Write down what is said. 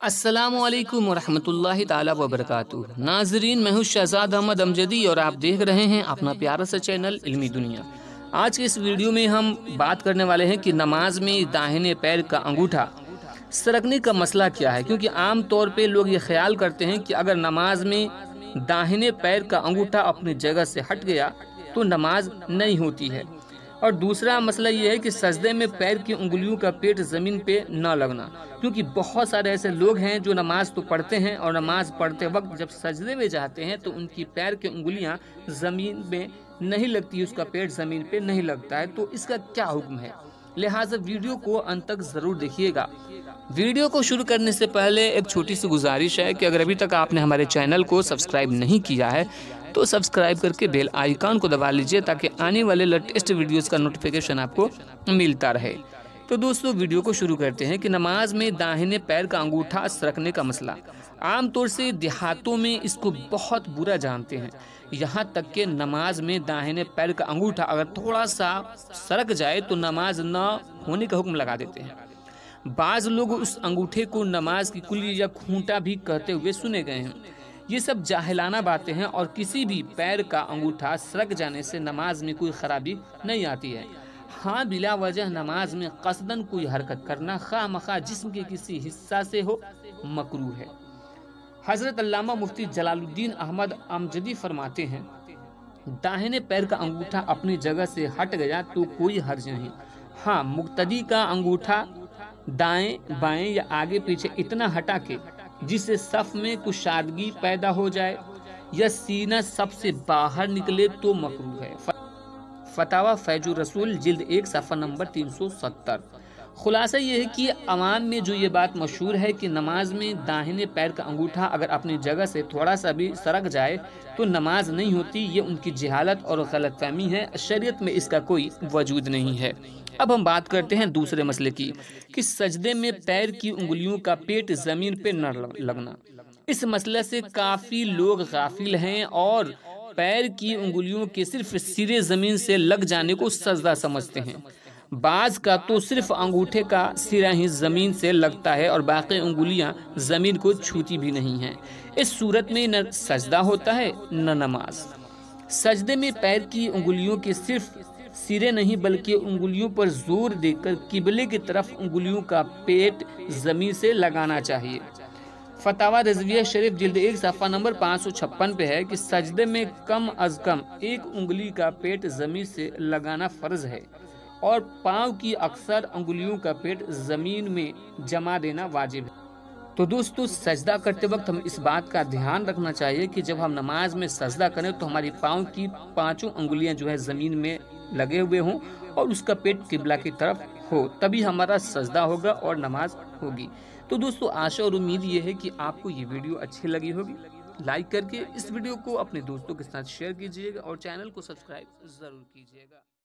السلام علیکم ورحمۃ اللہ تعالی وبرکاتہ۔ ناظرین، میں ہوں شہزاد احمد امجدی اور آپ دیکھ رہے ہیں اپنا پیارا سا چینل علمی دنیا۔ آج کے اس ویڈیو میں ہم بات کرنے والے ہیں کہ نماز میں داہنے پیر کا انگوٹھا سرکنے کا مسئلہ کیا ہے، کیونکہ عام طور پہ لوگ یہ خیال کرتے ہیں کہ اگر نماز میں داہنے پیر کا انگوٹھا اپنی جگہ سے ہٹ گیا تو نماز نہیں ہوتی ہے۔ اور دوسرا مسئلہ یہ ہے کہ سجدے میں پیر کی انگلیوں کا پیٹ زمین پہ نہ لگنا، کیونکہ بہت سارے ایسے لوگ ہیں جو نماز تو پڑھتے ہیں اور نماز پڑھتے وقت جب سجدے میں جاتے ہیں تو ان کی پیر کی انگلیاں زمین میں نہیں لگتی، اس کا پیٹ زمین پہ نہیں لگتا ہے۔ تو اس کا کیا حکم ہے؟ لہٰذا ویڈیو کو انت تک ضرور دیکھیے گا۔ ویڈیو کو شروع کرنے سے پہلے ایک چھوٹی سی گزارش ہے کہ اگر ابھی تک آپ نے ہمارے چینل کو سبسکرائب نہیں کیا ہے تو سبسکرائب کر کے بیل آئیکن کو دبا لیجئے تاکہ آنے والے لیٹسٹ ویڈیوز کا نوٹیفیکیشن آپ کو ملتا رہے۔ تو دوستو، ویڈیو کو شروع کرتے ہیں کہ نماز میں داہنے پیر کا انگوٹھا سرکنے کا مسئلہ۔ عام طور سے دیہاتوں میں اس کو بہت برا جانتے ہیں، یہاں تک کہ نماز میں داہنے پیر کا انگوٹھا اگر تھوڑا سا سرک جائے تو نماز نہ ہونے کا حکم لگا دیتے ہیں۔ بعض لوگ اس انگوٹھے کو نماز کی کلی یا کھونٹا بھی کہتے ہوئے سنے گئے ہیں۔ یہ سب جاہلانہ باتیں ہیں اور کسی بھی پیر کا انگوٹھا سرک جانے سے نماز میں کوئی خرابی نہیں آتی ہے۔ ہاں، بلا وجہ نماز میں قصداً کوئی حرکت کرنا، خواہ مخواہ جسم کے کسی حصہ سے ہو، مکروہ ہے۔ حضرت علامہ مفتی جلال الدین احمد امجدی فرماتے ہیں، داہنے پیر کا انگوٹھا اپنی جگہ سے ہٹ گیا تو کوئی حرج نہیں۔ ہاں، مقتدی کا انگوٹھا دائیں بائیں یا آگے پیچھے اتنا ہٹا کہ جس سے صف میں کشادگی پیدا ہو جائے یا سینہ صف سے باہر نکلے تو مکروہ ہے۔ فتاوی فیض الرسول جلد 1 صفحہ نمبر 370۔ خلاصہ یہ ہے کہ عوام میں جو یہ بات مشہور ہے کہ نماز میں داہنے پیر کا انگوٹھا اگر اپنی جگہ سے تھوڑا سا بھی سرک جائے تو نماز نہیں ہوتی، یہ ان کی جہالت اور غلط فہمی ہے، شریعت میں اس کا کوئی وجود نہیں ہے۔ اب ہم بات کرتے ہیں دوسرے مسئلے کی کہ سجدے میں پیر کی انگلیوں کا پیٹ زمین پہ نہ لگنا۔ اس مسئلے سے کافی لوگ غافل ہیں اور پیر کی انگلیوں کے صرف سرے زمین سے لگ جانے کو سجدہ سمجھتے ہیں۔ بعض کا تو صرف انگوٹھے کا سرا ہی زمین سے لگتا ہے اور باقی انگلیاں زمین کو چھوتی بھی نہیں ہیں۔ اس صورت میں نہ سجدہ ہوتا ہے نہ نماز۔ سجدے میں پیر کی انگلیوں کے صرف سرے نہیں بلکہ انگلیوں پر زور دے کر قبلے کی طرف انگلیوں کا پیٹ زمین سے لگانا چاہیے۔ فتاوی رضویہ شریف جلد 1 صفحہ نمبر 556 پہ ہے کہ سجدے میں کم از کم ایک انگلی کا پیٹ زمین سے لگانا فرض ہے اور پاؤں کی اکثر انگلیوں کا پیٹ زمین میں جما دینا واجب ہے۔ تو دوستو، سجدہ کرتے وقت ہم اس بات کا دھیان رکھنا چاہیے کہ جب ہم نماز میں سجدہ کریں تو ہماری پاؤں کی 5 انگلیاں جو ہے زمین میں لگے ہوئے ہوں اور اس کا پیٹ قبلہ کی طرف ہو، تبھی ہمارا سجدہ ہوگا اور نماز ہوگی۔ تو دوستو، آشا اور امید یہ ہے کہ آپ کو یہ ویڈیو اچھی لگی ہوگی۔ لائک کر کے اس ویڈیو کو اپنے دوستوں کے ساتھ شیئر کیجیے گا اور چینل کو سبسکرائب ضرور کیجیے گا۔